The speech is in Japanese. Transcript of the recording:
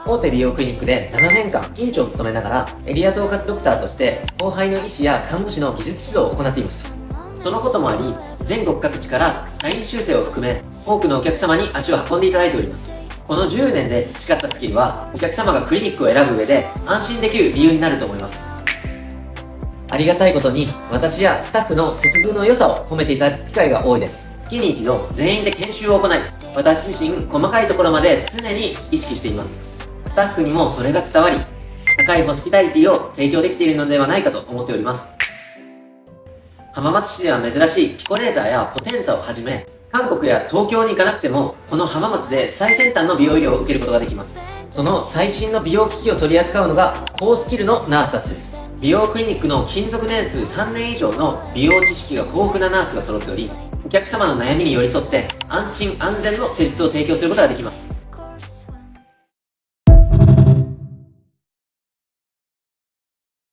大手美容クリニックで7年間院長を務めながらエリア統括ドクターとして後輩の医師や看護師の技術指導を行っていました。そのこともあり、全国各地から社員修正を含め多くのお客様に足を運んでいただいております。この10年で培ったスキルはお客様がクリニックを選ぶ上で安心できる理由になると思います。ありがたいことに私やスタッフの接遇の良さを褒めていただく機会が多いです。月に一度全員で研修を行い、私自身細かいところまで常に意識しています。スタッフにもそれが伝わり、高いホスピタリティを提供できているのではないかと思っております。浜松市では珍しいピコレーザーやポテンザをはじめ、韓国や東京に行かなくてもこの浜松で最先端の美容医療を受けることができます。その最新の美容機器を取り扱うのが高スキルのナースたちです。美容クリニックの勤続年数3年以上の美容知識が豊富なナースが揃っており、お客様の悩みに寄り添って安心安全の施術を提供することができます。